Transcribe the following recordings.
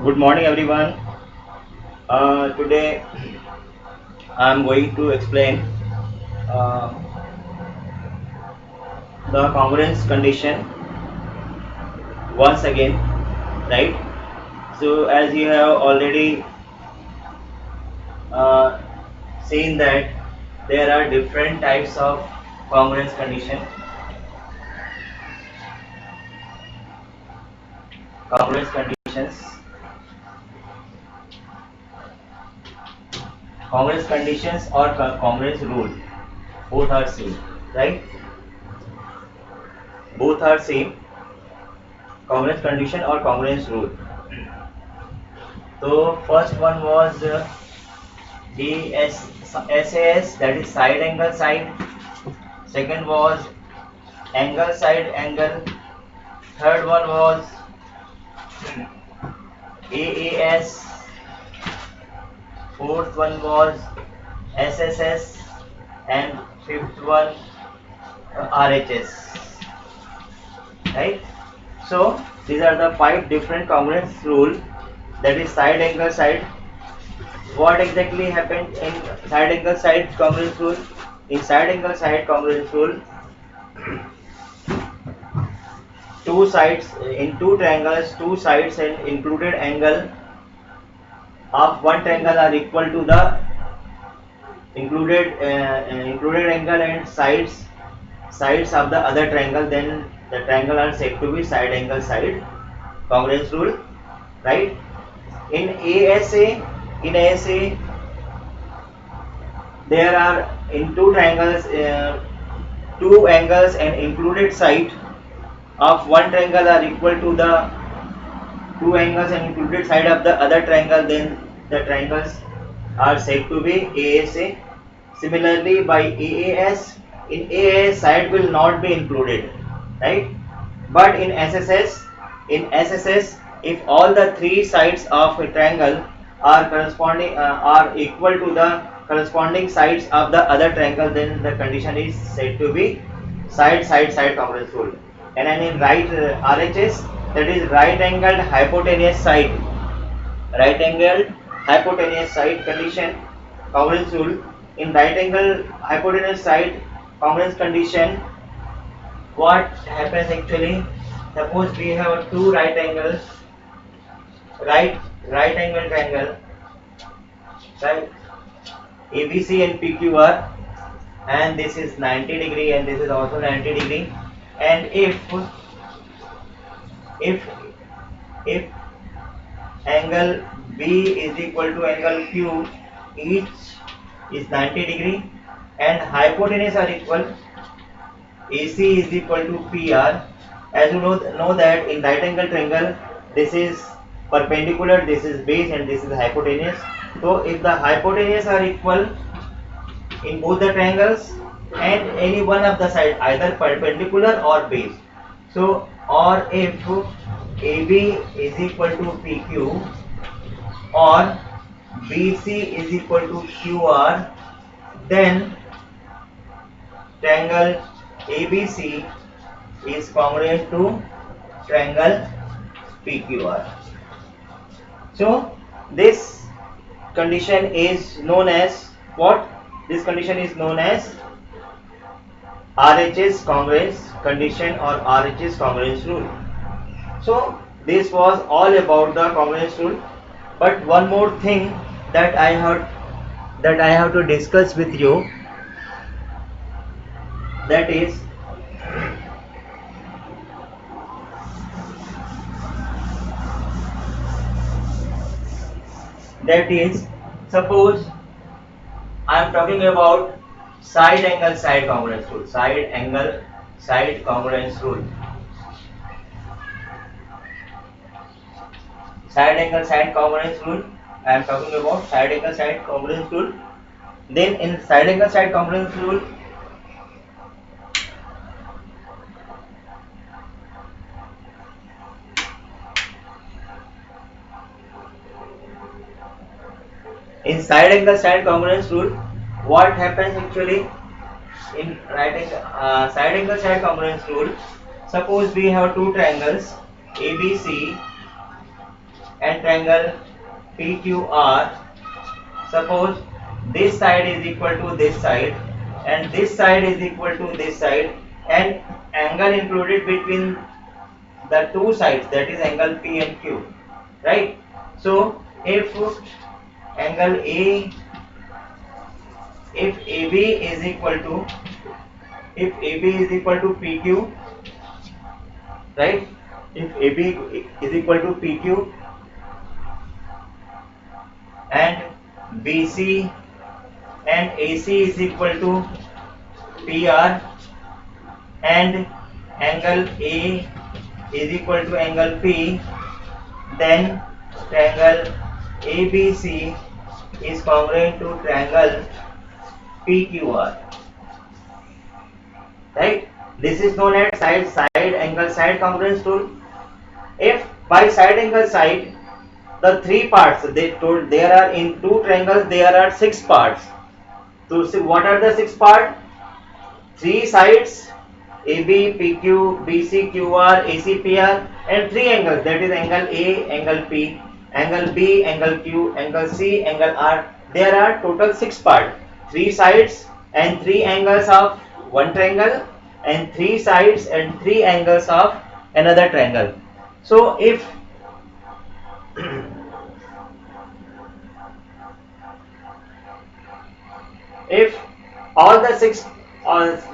Good morning, everyone. Today I am going to explain uh, the congruence condition once again, right? So, as you have already uh, seen that there are different types of congruence condition. Congruence conditions, congruence conditions or congruence rule, both are same, right? Both are same. Congruence condition or congruence rule. So, first one was SAS, that is side angle side. Second was angle side angle. Third one was AAS. Fourth one was SSS, and fifth one RHS. Right? So these are the five different congruence rule. That is side angle side. What exactly happened in side angle side congruence rule? In side angle side congruence rule, two sides in two triangles, two sides and included angle of one triangle are equal to the included angle and sides of the other triangle, then the triangle are said to be side angle side congruence rule, right? In ASA there are in two triangles, two angles and included side of one triangle are equal to the two angles and included side of the other triangle, then the triangles are said to be ASA. Similarly, by AAS, in AAS side will not be included, right? But in SSS, if all the three sides of a triangle are corresponding are equal to the corresponding sides of the other triangle, then the condition is said to be side congruence rule. And then in right RHS, that is right angled hypotenuse side, right angled hypotenuse side condition congruence rule. In right angle hypotenuse side congruence condition, what happens actually? Suppose we have two right angles, right angle triangle, right? ABC and PQR, and this is 90 degree and this is also 90 degree. And if if angle B is equal to angle Q, each is 90 degree, and hypotenuse are equal, AC is equal to PR. As you know that in right angle triangle, this is perpendicular, this is base, and this is hypotenuse. So if the hypotenuse are equal in both the triangles and any one of the side, either perpendicular or base, so or if AB is equal to PQ or BC is equal to QR, then triangle ABC is congruent to triangle PQR. So this condition is known as what? This condition is known as RHS congruence condition or RHS congruence rule. So this was all about the congruence rule. But one more thing that I have to discuss with you, that is suppose I am talking about side angle side congruence rule. Side angle side congruence rule. Side angle side congruence rule. I am talking about side angle side congruence rule. Then in side angle side congruence rule, what happens actually in side angle side congruence rule? Suppose we have two triangles ABC and triangle PQR. Suppose this side is equal to this side and this side is equal to this side, and angle included between the two sides, that is angle P and Q, right? So if angle A, if AB is equal to, if AB is equal to PQ, right? If AB is equal to PQ and BC and AC is equal to PR and angle A is equal to angle P, then triangle ABC is congruent to triangle PQR, right? This is known as side angle side congruence rule. If by side angle side, the three parts they told, there are in two triangles there are six parts. So what are the six parts? Three sides AB, PQ, BC, QR, AC, PR, and three angles, that is angle A, angle P, angle B, angle Q, angle C, angle R. There are total six parts, three sides and three angles of one triangle, and three sides and three angles of another triangle. So if if all the six,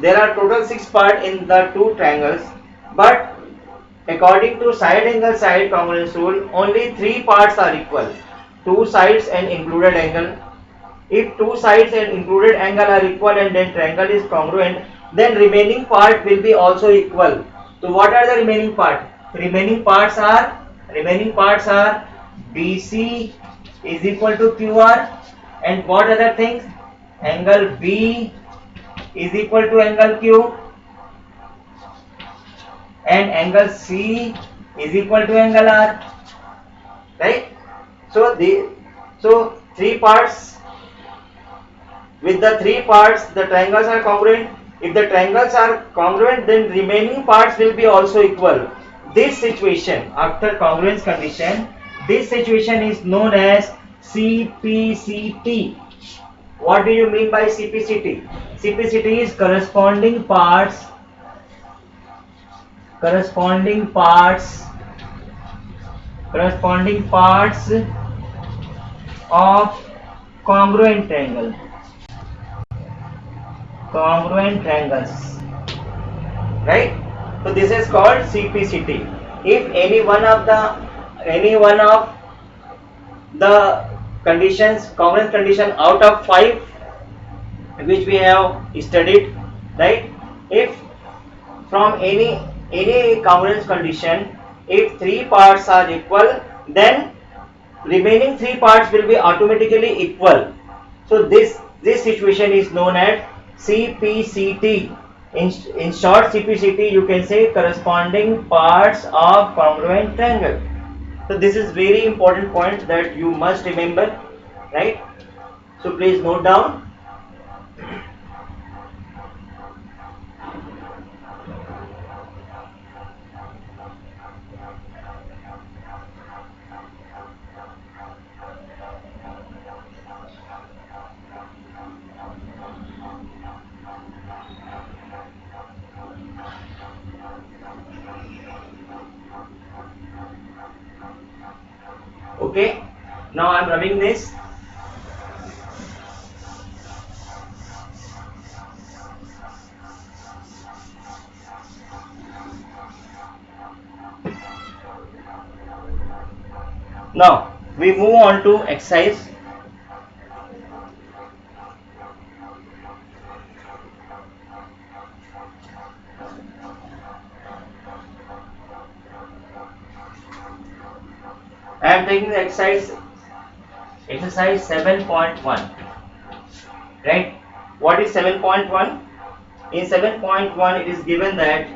there are total six parts in the two triangles, but according to side angle side congruence rule, only three parts are equal, two sides and included angle. If two sides and included angle are equal and then triangle is congruent, then remaining part will be also equal. So what are the remaining part? Remaining parts are BC is equal to QR, and what other things? Angle B is equal to angle Q, and angle C is equal to angle R, right? So three parts, with the three parts the triangles are congruent. If the triangles are congruent, then remaining parts will be also equal. This situation, after congruence condition, this situation is known as CPCT. What do you mean by CPCT? CPCT is corresponding parts of congruent triangles, right? So this is called CPCT. If any one of the conditions, congruence condition out of 5 which we have studied, right? If from any congruence condition, if three parts are equal, then remaining three parts will be automatically equal. So this situation is known as CPCT. In short, CPCT you can say corresponding parts of congruent triangle. So this is very important point that you must remember, right? So please note down. Okay, now I am running this. Now we move on to exercise. I am taking the exercise 7.1, right? What is 7.1? In 7.1 it is given that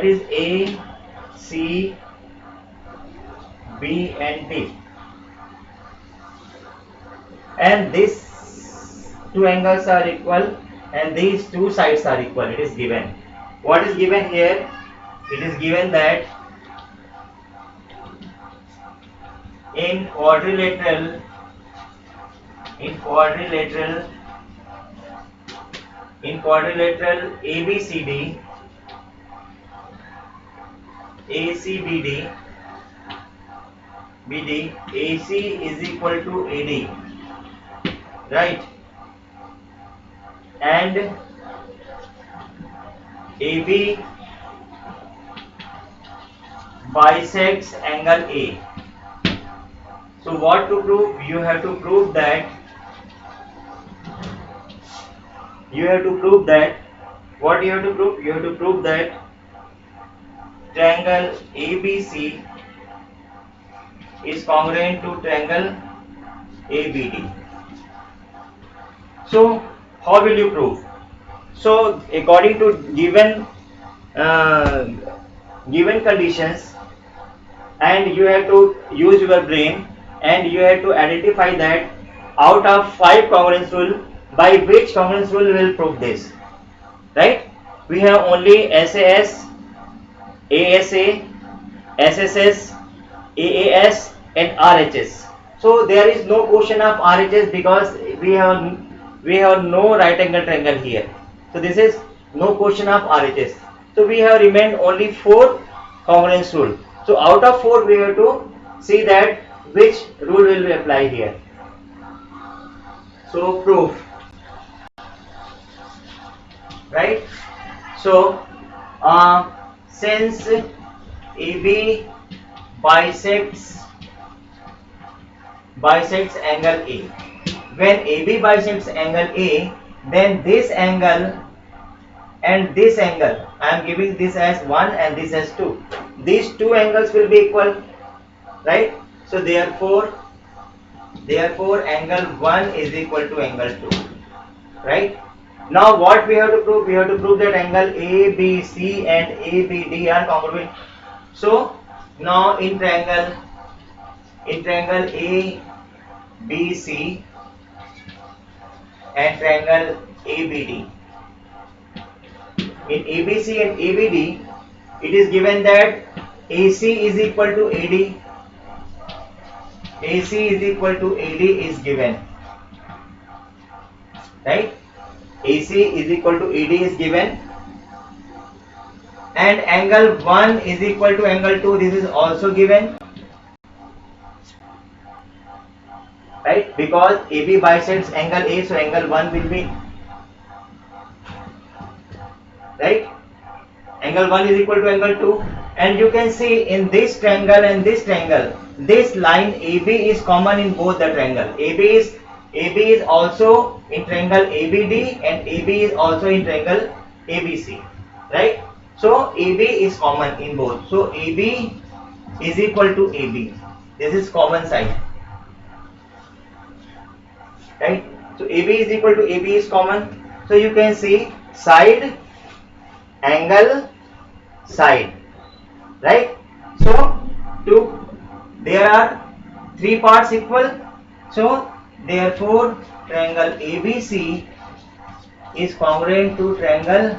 is A, C, B and D, and these two angles are equal and these two sides are equal. It is given. what is given here? It is given that in quadrilateral ABCD ACBD AC is equal to AD, right? And AB bisects angle A. So what to prove? You have to prove that what you have to prove? You have to prove that triangle ABC is congruent to triangle ABD. So how will you prove? So according to given conditions, and you have to use your brain, and you have to identify that out of 5 congruence rule, by which congruence rule will prove this, right? We have only SAS, ASA, SSS, AAS and RHS. So there is no question of RHS because we have no right angle triangle here. So this is no question of RHS. So we have remained only 4 congruence rule. So out of 4 we have to see that which rule will be applied here. So proof, right? So since AB bisects angle A, when AB bisects angle A, then this angle and this angle, I am giving this as 1 and this as 2. These 2 angles will be equal, right? So therefore angle 1 is equal to angle 2, right? Now what we have to prove? We have to prove that angle ABC and ABD are congruent. So now in triangle ABC and triangle ABD, in ABC and ABD, it is given that AC is equal to AD. AC is equal to AD is given, right? AC is equal to AD is given, and angle 1 is equal to angle 2. This is also given, right? Because AB bisects angle A, so angle 1 will be, right? Angle 1 is equal to angle 2, and you can see in this triangle and this triangle, this line AB is common in both the triangle. AB is also in triangle ABD and AB is also in triangle ABC, right? So AB is common in both. So AB is equal to AB. This is common side, right? So AB is equal to AB is common. So you can see side, angle, side, right? So there are 3 parts equal. So therefore triangle ABC is congruent to triangle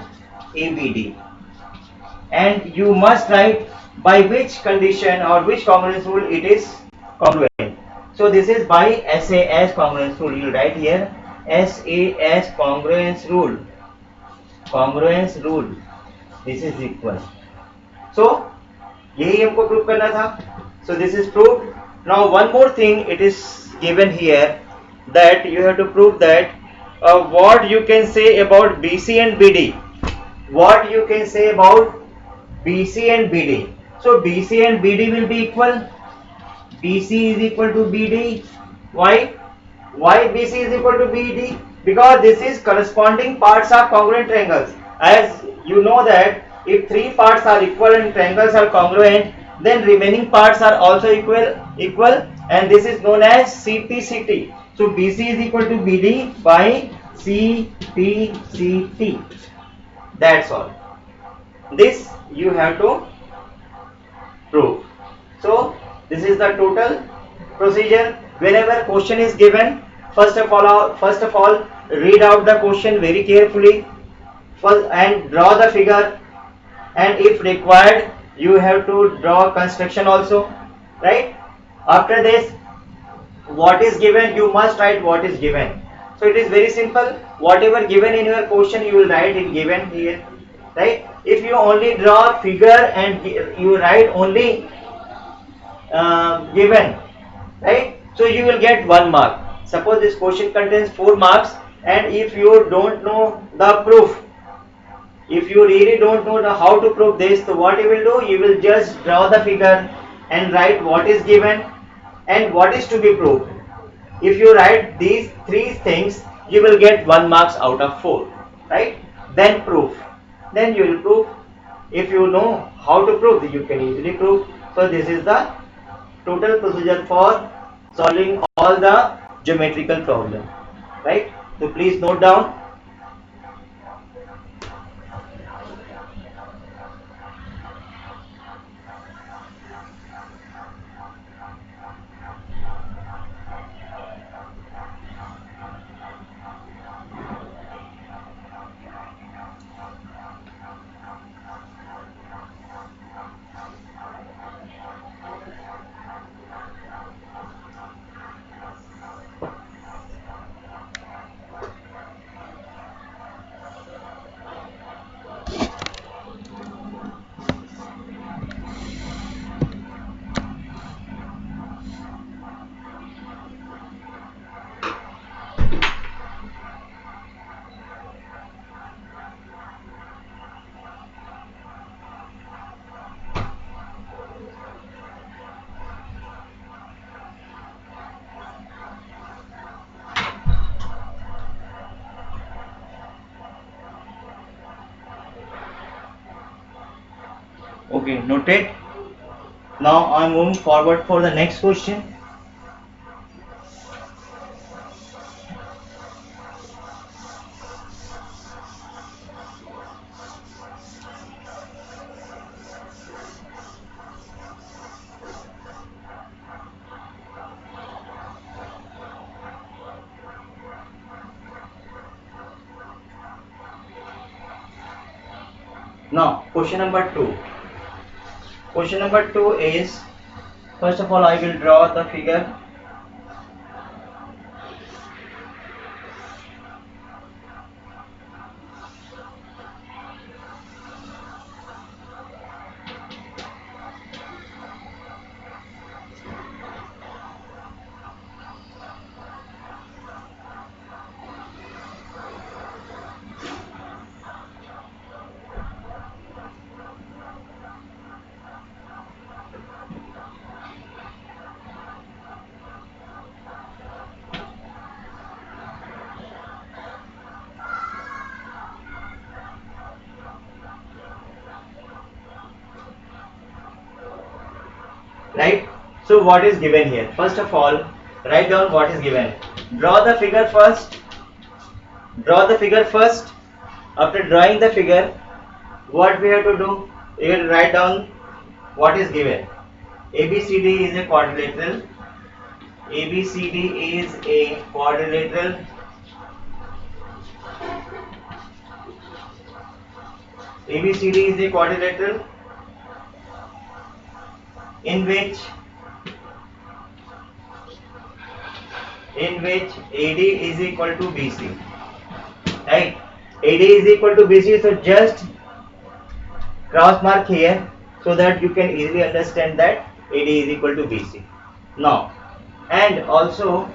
ABD, and you must write by which condition or which congruence rule it is congruent. So this is by SAS congruence rule. You write here SAS congruence rule. This is equal. So यही हमको prove करना था. So this is proved. Now one more thing it is given here, that you have to prove that what you can say about BC and BD. What you can say about BC and BD. So BC and BD will be equal. BC is equal to BD. Why BC is equal to BD? Because this is corresponding parts of congruent triangles. As you know that if 3 parts are equal and triangles are congruent, then remaining parts are also equal, and this is known as CPCT. So BC is equal to BD by CPCT. That's all. This you have to prove. So this is the total procedure. Whenever question is given, first of all read out the question very carefully, and draw the figure, and if required you have to draw construction also, right? After this, what is given, you must write what is given. So it is very simple, whatever given in your question you will write it given here, right? If you only draw figure and you write only given, right? So you will get 1 mark. Suppose this question contains 4 marks, and if you don't know the proof, if you really don't know how to prove this, so what you will do, you will just draw the figure and write what is given and what is to be proved. If you write these 3 things, you will get 1 marks out of 4, right? Then proof, then you will prove. If you know how to prove, you can easily prove. So this is the total procedure for solving all the geometrical problem, right? So please note down. Okay, noted. Now I am moving forward for the next question. Now question number 2. Question number 2 is, first of all I will draw the figure. Right? So what is given here? First of all, write down what is given. Draw the figure first. Draw the figure first. After drawing the figure, what we have to do? You will write down what is given. ABCD is a quadrilateral. ABCD is a quadrilateral. ABCD is a quadrilateral in which AD is equal to BC, right? AD is equal to BC, so just cross mark here so that you can easily understand that AD is equal to BC. Now, and also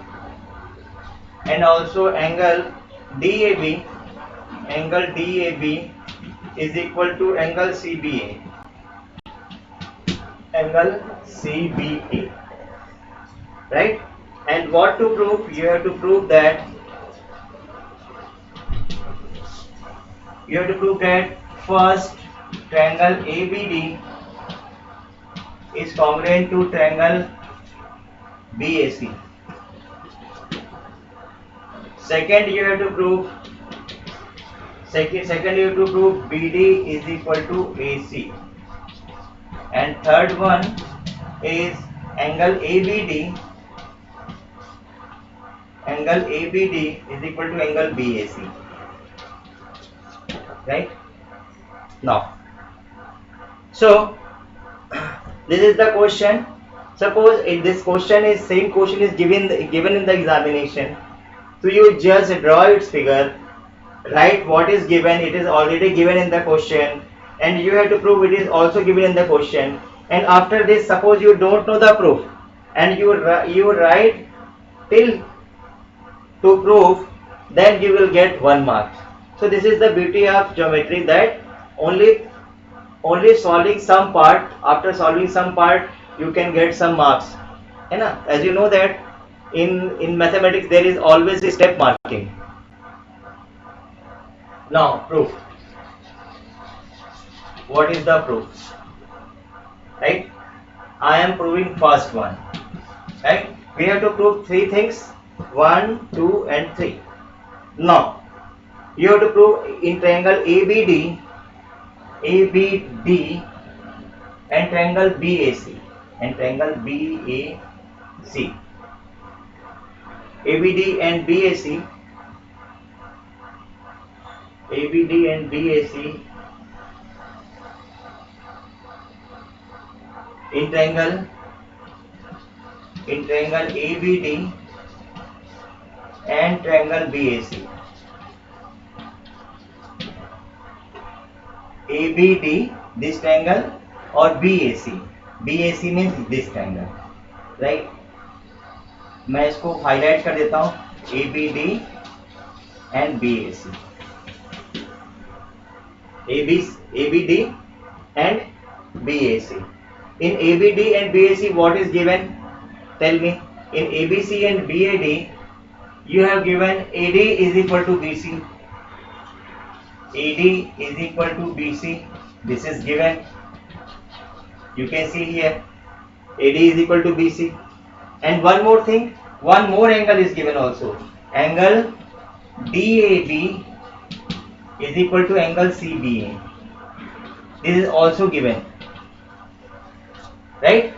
angle DAB, is equal to angle CBA, right? And what to prove? You have to prove that first triangle ABD is congruent to triangle BAC. Second, you have to prove BD is equal to AC. And third one is angle ABD is equal to angle BAC, right? Now So this is the question. Suppose if this question is same question is given in the examination, so you just draw its figure, write what is given, it is already given in the question, and you have to prove it is also given in the question. And after this, suppose you don't know the proof, and you write till to prove, then you will get 1 mark. So this is the beauty of geometry, that only solving some part, after solving some part you can get some marks, है ना? As you know that in mathematics there is always a step marking. Now proof. What is the proof? Right? I am proving first one. Right? We have to prove 3 things, 1, 2 and 3. Now you have to prove in triangle ABD and triangle BAC and triangle BAC. ABD and BAC, ABD and BAC in triangle ABD and triangle BAC. ABD this triangle or BAC. BAC means this triangle, right? मैं इसको highlight कर देता हूँ, ABD and BAC. ABD and BAC. In ABD and BAC, what is given? Tell me. In ABC and BAD, you have given AD is equal to BC. AD is equal to BC. This is given. You can see here. AD is equal to BC. And one more thing, one more angle is given also. Angle DAB is equal to angle CBA. This is also given. Right?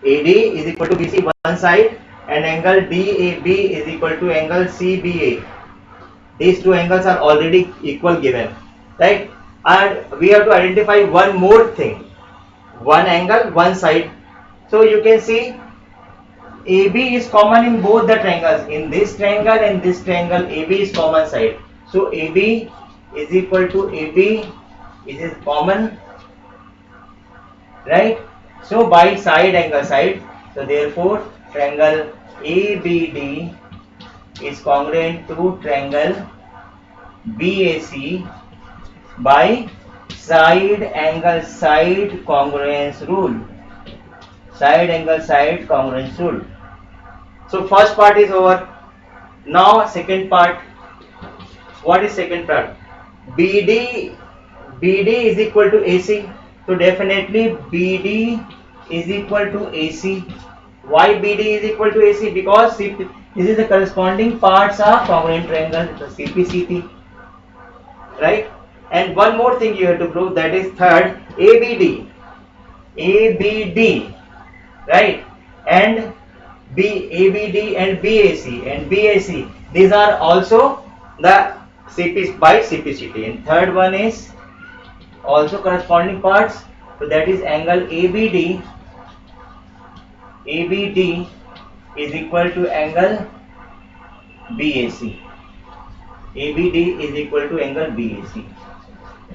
AD is equal to BC one side and angle DAB is equal to angle CBA. These two angles are already equal given. Right? And we have to identify one more thing. One angle, one side. So you can see AB is common in both the triangles. In this triangle and this triangle, AB is common side. So AB is equal to AB. It is common, right? So by side, angle side. So therefore triangle ABD is congruent to triangle BAC by side angle side congruence rule. Side angle side congruence rule. So first part is over. Now second part. What is second part? BD is equal to AC. So definitely BD is equal to AC. Why BD is equal to AC? Because this is the corresponding parts of congruent triangle, the CPCT. Right? And one more thing you have to prove, that is third, ABD. Right? And ABD and BAC. These are also the CP by CPCT. And third one is also corresponding parts. So that is angle ABD is equal to angle BAC. ABD is equal to angle BAC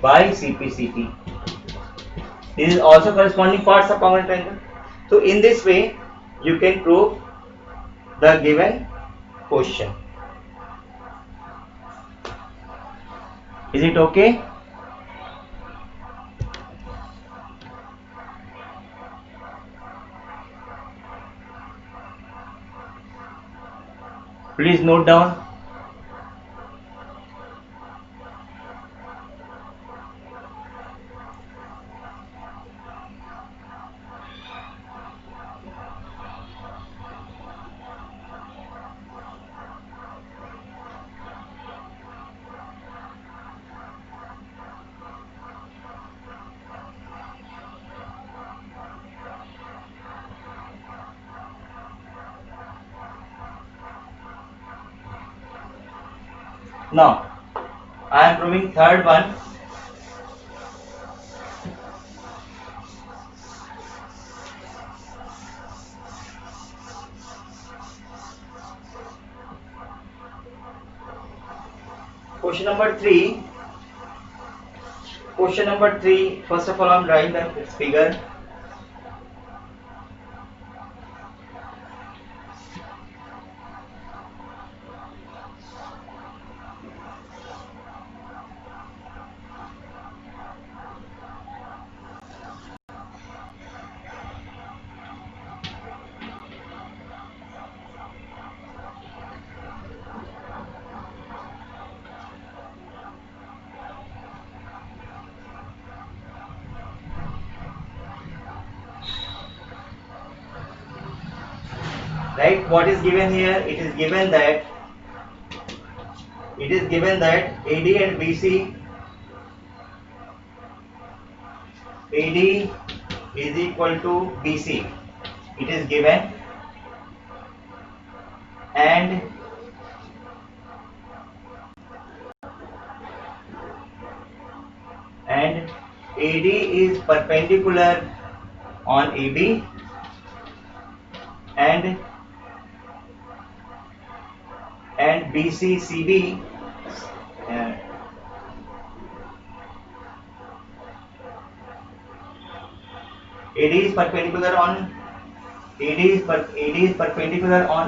by CPCT. This is also corresponding parts of congruent triangle. So in this way you can prove the given question. Is it okay? Please note down. Now I am proving third one. question number 3. Question number 3. First of all, I'm drawing the figure. Right, what is given here? It is given that AD and BC, AD is equal to BC. It is given, and AD is perpendicular on AB, and BC CB AD is perpendicular on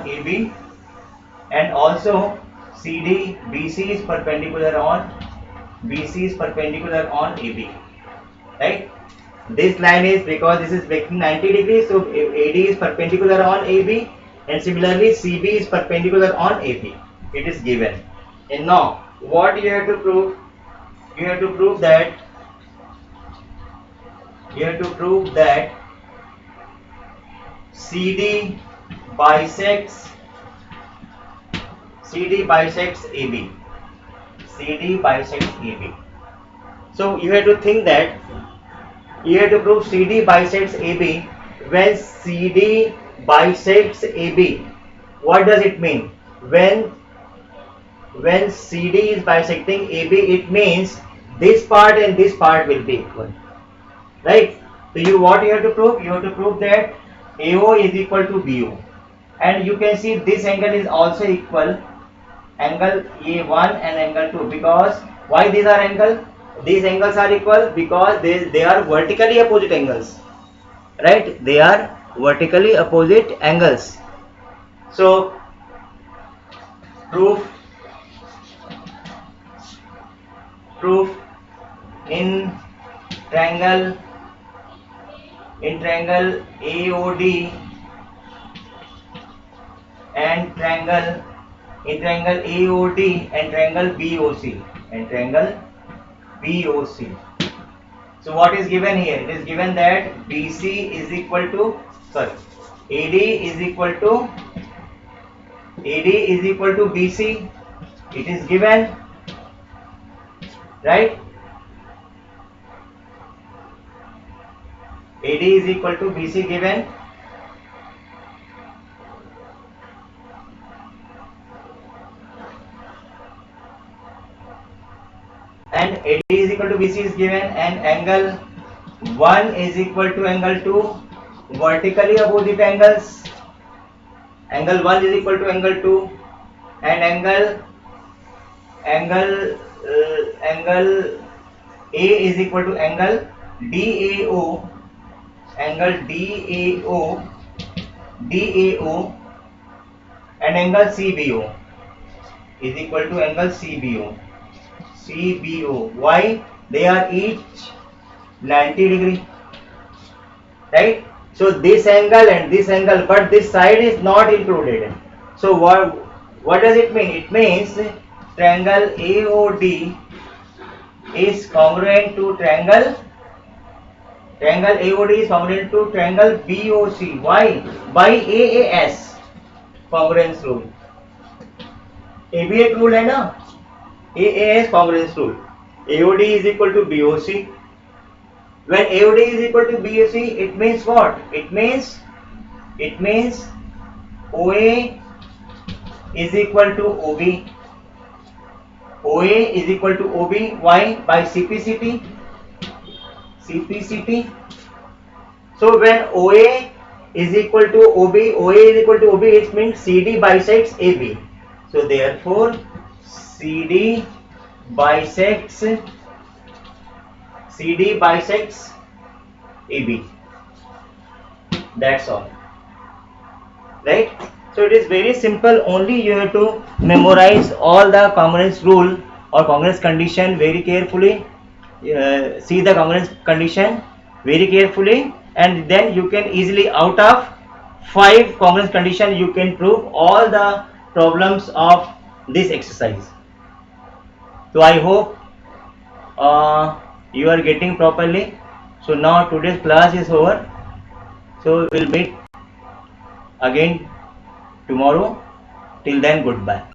AB, and also BC is perpendicular on AB. Right? This line is, because this is making 90 degrees, so AD is perpendicular on AB, and similarly CB is perpendicular on AB. It is given. And now what you have to prove? You have to prove that CD bisects AB. CD bisects AB. So you have to think that you have to prove CD bisects AB. When CD bisects AB, what does it mean? When CD is bisecting AB, it means this part and this part will be equal, right? So what you have to prove? You have to prove that AO is equal to BO, and you can see this angle is also equal, angle A1 and angle 2. Because why these angles are equal? Because they are vertically opposite angles, right? They are vertically opposite angles. So proof in triangle AOD and triangle AOD and triangle BOC. So what is given here? It is given that BC is equal to, AD is equal to BC. It is given, right? AD is equal to BC given, and AD is equal to BC is given, and angle 1 is equal to angle 2, vertically opposite angles. Angle 1 is equal to angle 2, and angle A is equal to angle DAO, and angle CBO is equal to angle CBO. Why? They are each 90 degree, right? So this angle and this angle, but this side is not included. So what does it mean? It means triangle AOD is congruent to triangle AOD is congruent to triangle BOC. Why? By AAS congruence rule. AB एक rule है ना, AAS congruence rule. AOD is equal to BOC. When AOD is equal to BOC, it means what? It means OA is equal to OB. OA is equal to OB. Why? By CPCT. So when OA is equal to OB, it means CD bisects AB. So therefore CD bisects CD bisects AB. That's all. Right? So it is very simple. Only you have to memorize all the congruence rule or congruence condition very carefully. See the congruence condition very carefully, and then you can easily, out of 5 congruence condition, you can prove all the problems of this exercise. So I hope you are getting properly. So now today's class is over. So we'll meet again tomorrow. Till then, goodbye.